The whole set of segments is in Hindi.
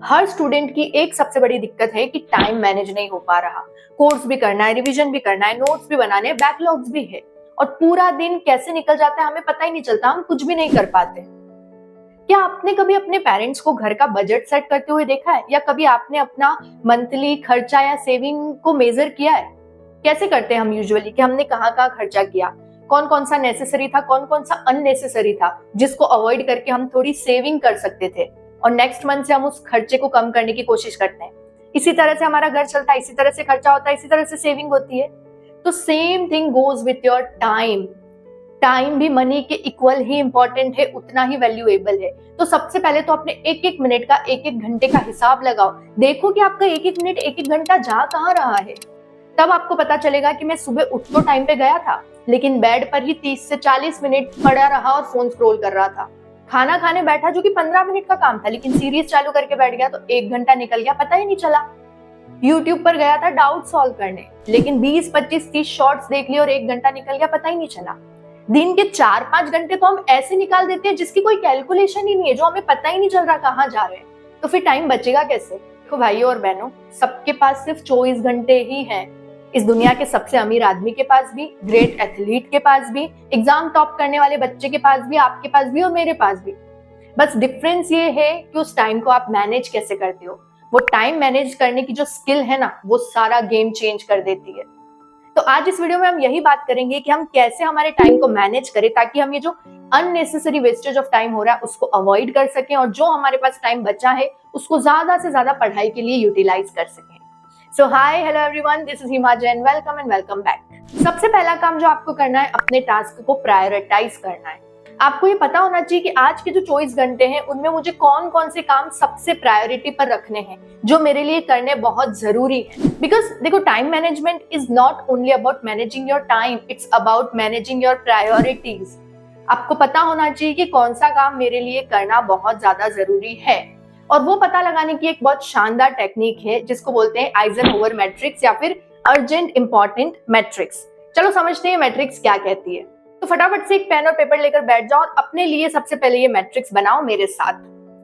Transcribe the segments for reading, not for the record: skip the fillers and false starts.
हर स्टूडेंट की एक सबसे बड़ी दिक्कत है कि टाइम मैनेज नहीं हो पा रहा। कोर्स भी करना है, रिवीजन भी करना है, नोट्स भी बनाने हैं, बैकलॉग्स भी है और पूरा दिन कैसे निकल जाता है हमें पता ही नहीं चलता, हम कुछ भी नहीं कर पाते। क्या आपने कभी अपने पेरेंट्स को घर का बजट सेट करते हुए देखा है या कभी आपने अपना मंथली खर्चा या सेविंग को मेजर किया है? कैसे करते हैं हम यूजुअली कि हमने कहाँ कहाँ खर्चा किया, कौन कौन सा नेसेसरी था, कौन कौन सा अननेसेसरी था जिसको अवॉइड करके हम थोड़ी सेविंग कर सकते थे और नेक्स्ट मंथ से हम उस खर्चे को कम करने की कोशिश करते हैं। इसी तरह से हमारा घर चलता है, इसी तरह से खर्चा होता है, इसी तरह से सेविंग होती है। तो same thing goes with your time. Time भी मनी के इक्वल ही इंपॉर्टेंट है, उतना ही वैल्यूएबल है। तो सबसे पहले तो अपने एक एक मिनट का, एक एक घंटे का हिसाब लगाओ। देखो कि आपका एक एक मिनट, एक एक घंटा जा कहाँ रहा है। तब आपको पता चलेगा कि मैं सुबह उठ तो टाइम पे गया था, लेकिन बेड पर ही 30 से 40 मिनट पड़ा रहा और फोन स्क्रॉल कर रहा था। खाना खाने बैठा जो कि 15 मिनट का काम था, लेकिन सीरीज चालू करके बैठ गया तो 1 घंटा निकल गया, पता ही नहीं चला। यूट्यूब पर गया था डाउट सॉल्व करने, लेकिन 20, 25, 30 शॉर्ट्स देख लिए और 1 घंटा निकल गया, पता ही नहीं चला। दिन के 4-5 घंटे तो हम ऐसे निकाल देते हैं जिसकी कोई कैलकुलेशन ही नहीं है, जो हमें पता ही नहीं चल रहा कहाँ जा रहे हैं। तो फिर टाइम बचेगा कैसे? देखो भाइयों और बहनों, सबके पास सिर्फ 24 घंटे ही हैं। इस दुनिया के सबसे अमीर आदमी के पास भी, ग्रेट एथलीट के पास भी, एग्जाम टॉप करने वाले बच्चे के पास भी, आपके पास भी और मेरे पास भी। बस डिफरेंस ये है कि उस टाइम को आप मैनेज कैसे करते हो। वो टाइम मैनेज करने की जो स्किल है ना, वो सारा गेम चेंज कर देती है। तो आज इस वीडियो में हम यही बात करेंगे कि हम कैसे हमारे टाइम को मैनेज करें ताकि हम ये जो अननेसेसरी वेस्टेज ऑफ टाइम हो रहा है उसको अवॉइड कर सकें और जो हमारे पास टाइम बचा है उसको ज्यादा से ज्यादा पढ़ाई के लिए यूटिलाइज कर सकें। So hi, hello everyone, this is Hima Jain, welcome and welcome back. सबसे पहला काम जो आपको करना है, अपने टास्क को प्रायोरिटाइज करना है। आपको ये पता होना चाहिए कि आज के जो 24 घंटे हैं उनमें मुझे कौन कौन से काम सबसे प्रायोरिटी पर रखने हैं, जो मेरे लिए करने बहुत जरूरी है। बिकॉज देखो, time management is not only about managing your time, it's about managing your priorities. आपको पता होना चाहिए कि कौन सा काम मेरे लिए करना बहुत ज्यादा जरूरी है, और वो पता लगाने की एक बहुत शानदार टेक्निक है जिसको बोलते हैं आइजनहोवर मैट्रिक्स या फिर अर्जेंट इंपॉर्टेंट मैट्रिक्स। चलो समझते हैं मैट्रिक्स क्या कहती है। तो फटाफट से एक पेन और पेपर लेकर बैठ जाओ और अपने लिए सबसे पहले ये मैट्रिक्स बनाओ मेरे साथ,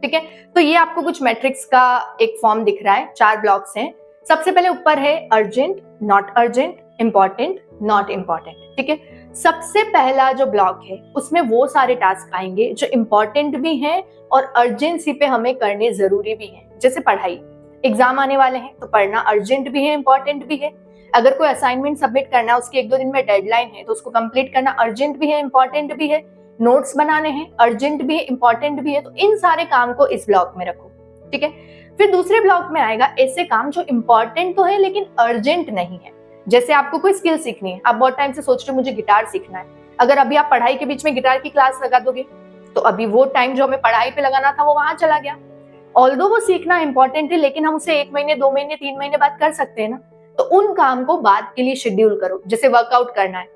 ठीक है? तो ये आपको कुछ मैट्रिक्स का एक फॉर्म दिख रहा है, 4 ब्लॉक्स हैं। सबसे पहले ऊपर है urgent, not urgent, important, not important, ठीक है? सबसे पहला जो ब्लॉक है उसमें वो सारे टास्क आएंगे जो इंपॉर्टेंट भी हैं और अर्जेंसी पे हमें करने जरूरी भी हैं। जैसे पढ़ाई, एग्जाम आने वाले हैं तो पढ़ना अर्जेंट भी है, इंपॉर्टेंट भी है। अगर कोई असाइनमेंट सबमिट करना है, उसके 1-2 दिन में डेडलाइन है, तो उसको कंप्लीट करना अर्जेंट भी है, इंपॉर्टेंट भी है। नोट्स बनाने हैं, अर्जेंट भी है, इंपॉर्टेंट भी है। तो इन सारे काम को इस ब्लॉक में रखो, ठीक है? फिर दूसरे ब्लॉक में आएगा ऐसे काम जो इंपॉर्टेंट तो है लेकिन अर्जेंट नहीं है। जैसे आपको कोई स्किल सीखनी है, आप बहुत टाइम से सोच रहे हो मुझे गिटार सीखना है। अगर अभी आप पढ़ाई के बीच में गिटार की क्लास लगा दोगे तो अभी वो टाइम जो हमें पढ़ाई पे लगाना था वो वहां चला गया। ऑल्दो वो सीखना इंपॉर्टेंट है, लेकिन हम उसे 1 महीने, 2 महीने, 3 महीने बाद कर सकते हैं ना। तो उन काम को बाद के लिए शेड्यूल करो। जैसे वर्कआउट करना है,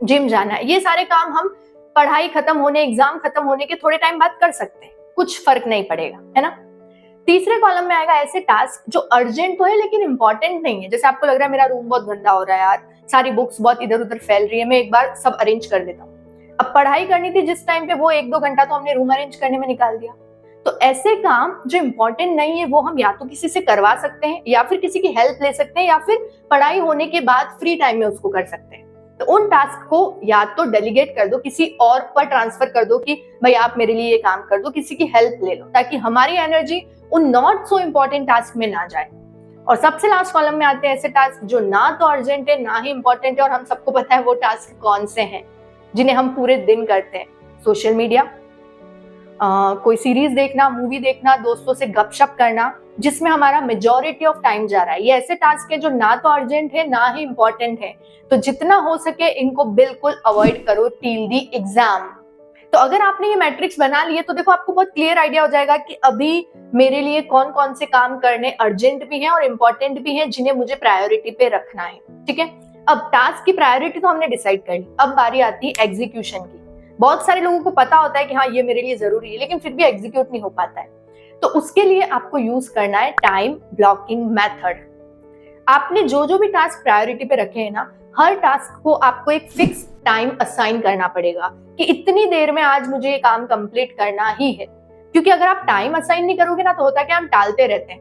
जिम जाना है, ये सारे काम हम पढ़ाई खत्म होने, एग्जाम खत्म होने के थोड़े टाइम बाद कर सकते हैं, कुछ फर्क नहीं पड़ेगा, है ना? तीसरे कॉलम में आएगा ऐसे टास्क जो अर्जेंट तो है लेकिन इंपॉर्टेंट नहीं है। जैसे आपको लग रहा है मेरा रूम बहुत गंदा हो रहा है यार, सारी बुक्स बहुत इधर उधर फैल रही है, मैं एक बार सब अरेंज कर देता हूँ। अब पढ़ाई करनी थी जिस टाइम पे, वो 1-2 घंटा तो हमने रूम अरेंज करने में निकाल दिया। तो ऐसे काम जो इंपॉर्टेंट नहीं है वो हम या तो किसी से करवा सकते हैं या फिर किसी की हेल्प ले सकते हैं या फिर पढ़ाई होने के बाद फ्री टाइम में उसको कर सकते हैं। तो उन टास्क को या तो डेलीगेट कर दो, किसी और पर ट्रांसफर कर दो कि भाई आप मेरे लिए ये काम कर दो, किसी की हेल्प ले लो, ताकि हमारी एनर्जी उन नॉट सो इम्पोर्टेंट टास्क में ना जाए। और सबसे लास्ट कॉलम में आते हैं ऐसे टास्क जो ना तो अर्जेंट है ना ही इंपॉर्टेंट है, और हम सबको पता है वो टास्क कौन से हैं जिन्हें हम पूरे दिन करते हैं। सोशल मीडिया, कोई सीरीज देखना, मूवी देखना, दोस्तों से गपशप करना, जिसमें हमारा मेजॉरिटी ऑफ टाइम जा रहा है। ये ऐसे टास्क है जो ना तो अर्जेंट है ना ही इंपॉर्टेंट है। तो जितना हो सके इनको बिल्कुल अवॉइड करो टिल दी एग्जाम। तो अगर आपने ये मैट्रिक्स बना लिए तो देखो आपको बहुत क्लियर आइडिया हो जाएगा कि अभी मेरे लिए कौन कौन से काम करने अर्जेंट भी हैं और इंपॉर्टेंट भी हैं, जिन्हें मुझे प्रायोरिटी पे रखना है, ठीक है? अब टास्क की प्रायोरिटी तो हमने डिसाइड कर ली, अब बारी आती है एग्जीक्यूशन की। बहुत सारे लोगों को पता होता है कि हाँ ये मेरे लिए जरूरी है, लेकिन फिर भी एग्जीक्यूट नहीं हो पाता है। तो उसके लिए आपको यूज करना है टाइम ब्लॉकिंग मेथड। आपने जो जो भी टास्क प्रायोरिटी पे रखे हैं ना, हर टास्क को आपको एक फिक्स टाइम असाइन करना पड़ेगा कि इतनी देर में आज मुझे ये काम कंप्लीट करना ही है। क्योंकि अगर आप टाइम असाइन नहीं करोगे ना तो होता क्या, हम टालते रहते हैं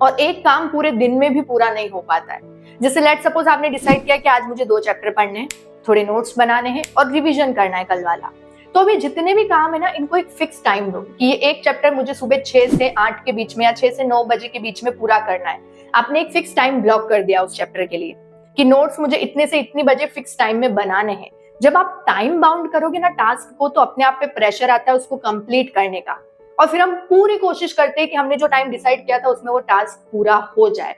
और एक काम पूरे दिन में भी पूरा नहीं हो पाता है। जैसे लेट सपोज आपने डिसाइड किया कि आज मुझे 2 चैप्टर पढ़ने हैं, थोड़े नोट्स बनाने हैं और रिवीजन करना है कल वाला, तो अभी जितने भी काम है ना, इनको एक फिक्स टाइम दो कि ये एक चैप्टर मुझे सुबह 6 से 8 के बीच में या 6 से 9 बजे के बीच में पूरा करना है। आपने एक फिक्स टाइम ब्लॉक कर दिया उस चैप्टर के लिए कि नोट्स मुझे इतने से इतनी बजे फिक्स टाइम में बनाने हैं। जब आप टाइम बाउंड करोगे ना टास्क को, तो अपने आप पे प्रेशर आता है उसको कंप्लीट करने का, और फिर हम पूरी कोशिश करते हैं कि हमने जो टाइम डिसाइड किया था उसमें वो टास्क पूरा हो जाए।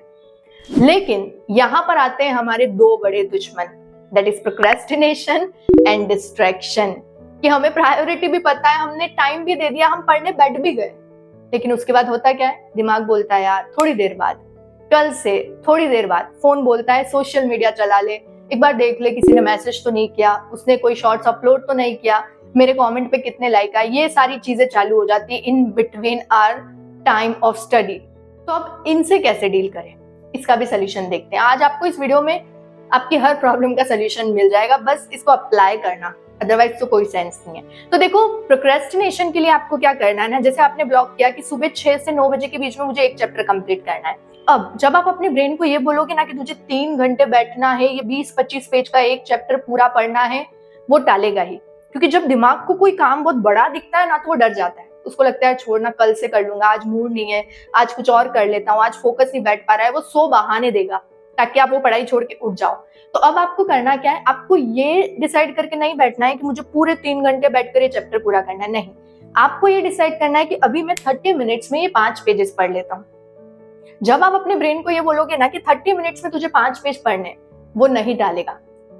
लेकिन यहां पर आते हैं हमारे 2 बड़े दुश्मन, that is procrastination and distraction. कि हमें प्रायोरिटी भी पता है, हमने टाइम भी दे दिया, हम पढ़ने बैठ भी गए, लेकिन उसके बाद होता क्या है, दिमाग बोलता है यार थोड़ी देर बाद, कल से थोड़ी देर बाद। फोन बोलता है सोशल मीडिया चला ले, एक बार देख ले किसी ने मैसेज तो नहीं किया, उसने कोई शॉर्ट्स अपलोड तो नहीं किया, मेरे कमेंट पे कितने लाइक आए, ये सारी चीजें चालू हो जाती है in between our time of study. तो अब इनसे कैसे डील करें, इसका भी सोल्यूशन देखते हैं। आज आपको इस वीडियो में आपकी हर प्रॉब्लम का सोल्यूशन मिल जाएगा, बस इसको अप्लाई करना, अदरवाइज तो कोई सेंस नहीं है। तो देखो, प्रोक्रेस्टिनेशन के लिए आपको क्या करना है ना, जैसे आपने ब्लॉक किया कि सुबह 6 से 9 बजे के बीच में मुझे एक चैप्टर कंप्लीट करना है। अब जब आप अपने ब्रेन को ये बोलोगे ना कि तुझे 3 घंटे बैठना है, ये 20-25 पेज का एक चैप्टर पूरा पढ़ना है, वो टालेगा ही। क्योंकि जब दिमाग को कोई काम बहुत बड़ा दिखता है ना तो वो डर जाता है, उसको लगता है छोड़ना, कल से कर लूंगा, आज मूड नहीं है, आज कुछ और कर लेता हूँ, आज फोकस नहीं बैठ पा रहा है, वो 100 बहाने देगा ताकि आप वो पढ़ाई छोड़ के उठ जाओ। तो अब आपको करना क्या है, आपको ये डिसाइड करके नहीं बैठना है कि मुझे पूरे 3 घंटे बैठकर ये चैप्टर पूरा करना है, नहीं। आपको ये डिसाइड करना है कि अभी मैं 30 मिनट्स में ये 5 पेजेस पढ़ लेता हूँ। जब आप अपने ब्रेन को ये बोलोगे ना कि 30 मिनट्स में तुझे 5 पेज पढ़ने, वो नहीं डालेगा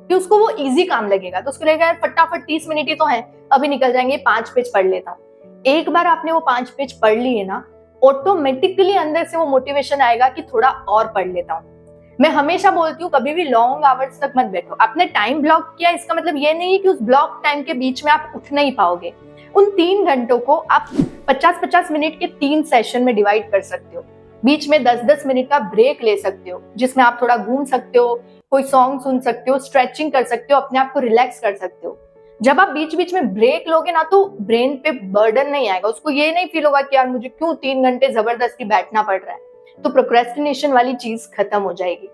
कि उसको वो इजी काम लगेगा, तो उसको लगेगा यार फटाफट 30 मिनट ही तो है, अभी निकल जाएंगे, 5 पेज पढ़ लेता हूँ। एक बार आपने वो 5 पेज पढ़ लिए ना, ऑटोमेटिकली अंदर से वो मोटिवेशन आएगा कि थोड़ा और पढ़ लेता हूँ। मैं हमेशा बोलती हूँ कभी भी लॉन्ग आवर्स तक मत बैठो। आपने टाइम ब्लॉक किया, इसका मतलब ये नहीं है कि उस ब्लॉक टाइम के बीच में आप उठ नहीं पाओगे। उन 3 घंटों को आप 50-50 मिनट के 3 सेशन में डिवाइड कर सकते हो। बीच में 10-10 मिनट का ब्रेक ले सकते हो, जिसमें आप थोड़ा घूम सकते हो, कोई सॉन्ग सुन सकते हो, स्ट्रेचिंग कर सकते हो, अपने आप को रिलैक्स कर सकते हो। जब आप बीच बीच में ब्रेक लोगे ना तो ब्रेन पे बर्डन नहीं आएगा, उसको ये नहीं फील होगा कि यार मुझे क्यों 3 घंटे जबरदस्ती बैठना पड़ रहा है, तो प्रोक्रेस्टिनेशन वाली चीज खत्म हो जाएगी।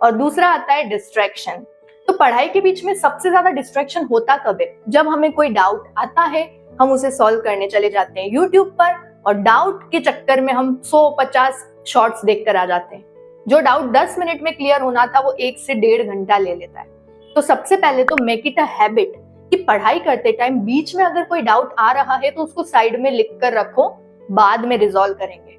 और दूसरा आता है डिस्ट्रैक्शन। तो पढ़ाई के बीच में सबसे ज्यादा डिस्ट्रैक्शन होता कब है, जब हमें कोई डाउट आता है, हम उसे सॉल्व करने चले जाते हैं यूट्यूब पर, और डाउट के चक्कर में हम 100-50 शॉर्ट्स देखकर आ जाते हैं। जो डाउट 10 मिनट में क्लियर होना था वो 1 से 1.5 घंटा ले लेता है। तो सबसे पहले तो मेक इट अ हैबिट कि पढ़ाई करते टाइम बीच में अगर कोई डाउट आ रहा है तो उसको साइड में लिख कर रखो, बाद में रिजॉल्व करेंगे।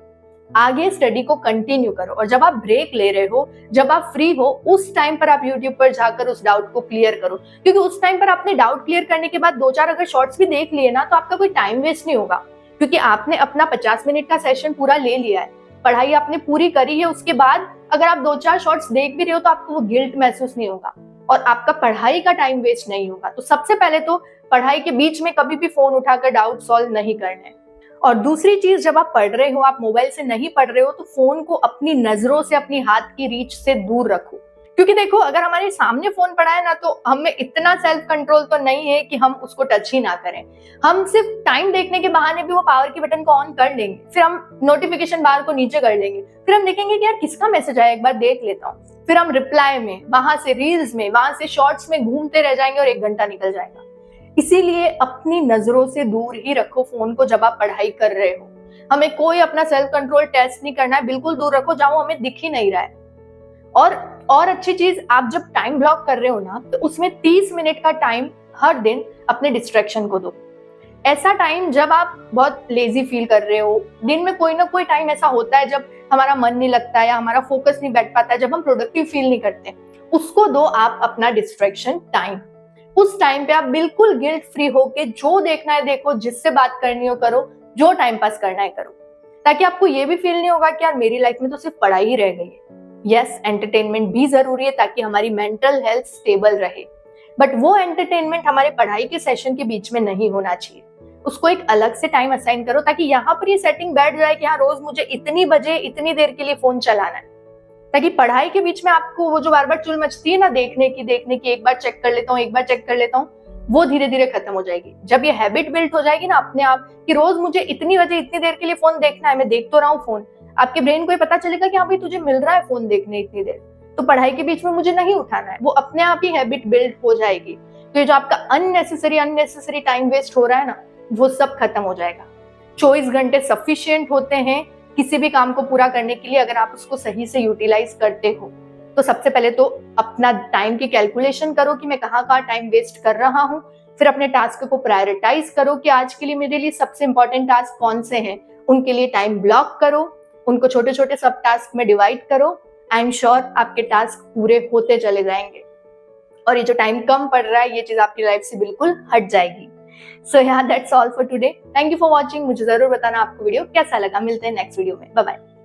आगे स्टडी को कंटिन्यू करो, और जब आप ब्रेक ले रहे हो, जब आप फ्री हो, उस टाइम पर आप यूट्यूब पर जाकर उस डाउट को क्लियर करो। क्योंकि उस टाइम पर आपने डाउट क्लियर करने के बाद 2-4 अगर शॉर्ट्स भी देख लिए ना तो आपका कोई टाइम वेस्ट नहीं होगा, क्योंकि आपने अपना 50 मिनट का सेशन पूरा ले लिया है, पढ़ाई आपने पूरी करी है। उसके बाद अगर आप 2-4 शॉर्ट्स देख भी रहे हो तो आपको वो गिल्ट महसूस नहीं होगा और आपका पढ़ाई का टाइम वेस्ट नहीं होगा। तो सबसे पहले तो पढ़ाई के बीच में कभी भी फोन उठाकर डाउट सॉल्व नहीं करने। और दूसरी चीज, जब आप पढ़ रहे हो, आप मोबाइल से नहीं पढ़ रहे हो, तो फोन को अपनी नजरों से, अपनी हाथ की रीच से दूर रखो। क्योंकि देखो, अगर हमारे सामने फोन पड़ा है ना तो हमें इतना सेल्फ कंट्रोल तो नहीं है कि हम उसको टच ही ना करें। हम सिर्फ टाइम देखने के बहाने भी वो पावर की बटन को ऑन कर लेंगे, फिर हम नोटिफिकेशन बार को नीचे कर लेंगे, फिर हम देखेंगे कि यार किसका मैसेज आया, एक बार देख लेता हूँ, फिर हम रिप्लाई में, वहां से रील्स में, वहां से शॉर्ट्स में घूमते रह जाएंगे और 1 घंटा निकल जाएगा। इसीलिए अपनी नजरों से दूर ही रखो फोन को जब आप पढ़ाई कर रहे हो। हमें कोई अपना सेल्फ कंट्रोल टेस्ट नहीं करना है, बिल्कुल दूर रखो जहां वो हमें दिख ही नहीं रहा है। और अच्छी चीज, आप जब टाइम ब्लॉक कर रहे हो ना तो उसमें 30 मिनट का टाइम हर दिन अपने डिस्ट्रैक्शन को दो। ऐसा टाइम जब आप बहुत लेजी फील कर रहे हो, दिन में कोई ना कोई टाइम ऐसा होता है जब हमारा मन नहीं लगता है या हमारा फोकस नहीं बैठ पाता है, जब हम प्रोडक्टिव फील नहीं करते, उसको दो आप अपना डिस्ट्रैक्शन टाइम। उस टाइम पे आप बिल्कुल गिल्ट फ्री होके जो देखना है देखो, जिससे बात करनी हो करो, जो टाइम पास करना है करो, ताकि आपको ये भी फील नहीं होगा कि यार मेरी लाइफ में तो सिर्फ पढ़ाई ही रह गई है। यस, एंटरटेनमेंट भी जरूरी है ताकि हमारी मेंटल हेल्थ स्टेबल रहे, बट वो एंटरटेनमेंट हमारे पढ़ाई के सेशन के बीच में नहीं होना चाहिए। उसको एक अलग से टाइम असाइन करो ताकि यहाँ पर ये सेटिंग बैठ जाए कि हाँ, रोज मुझे इतनी बजे इतनी देर के लिए फोन चलाना है, ताकि पढ़ाई के बीच में आपको वो जो बार बार चुल मचती है ना देखने की, एक बार चेक कर लेता हूँ, एक बार चेक कर लेता हूँ, वो धीरे धीरे खत्म हो जाएगी। जब ये हैबिट बिल्ड हो जाएगी ना अपने आप कि रोज मुझे इतनी बजे इतनी देर के लिए फोन देखना है, मैं देख तो रहा हूँ फोन, आपके ब्रेन को ये पता चलेगा कि हाँ भाई तुझे मिल रहा है फोन देखने इतनी देर, तो पढ़ाई के बीच में मुझे नहीं उठाना है, वो अपने आप ही हैबिट बिल्ड हो जाएगी। तो ये जो आपका अननेसेसरी टाइम वेस्ट हो रहा है ना, वो सब खत्म हो जाएगा। 24 घंटे सफिशिएंट होते हैं किसी भी काम को पूरा करने के लिए, अगर आप उसको सही से यूटिलाइज करते हो। तो सबसे पहले तो अपना टाइम की कैलकुलेशन करो कि मैं कहाँ टाइम वेस्ट कर रहा हूँ, फिर अपने टास्क को प्रायोरिटाइज करो कि आज के लिए मेरे लिए सबसे इंपॉर्टेंट टास्क कौन से हैं, उनके लिए टाइम ब्लॉक करो, उनको छोटे छोटे सब टास्क में डिवाइड करो। आई एम श्योर आपके टास्क पूरे होते चले जाएंगे और ये जो टाइम कम पड़ रहा है ये चीज आपकी लाइफ से बिल्कुल हट जाएगी। So yeah, that's all for today. Thank you for watching. मुझे जरूर बताना आपको वीडियो कैसा लगा। मिलते हैं नेक्स्ट वीडियो में। Bye bye.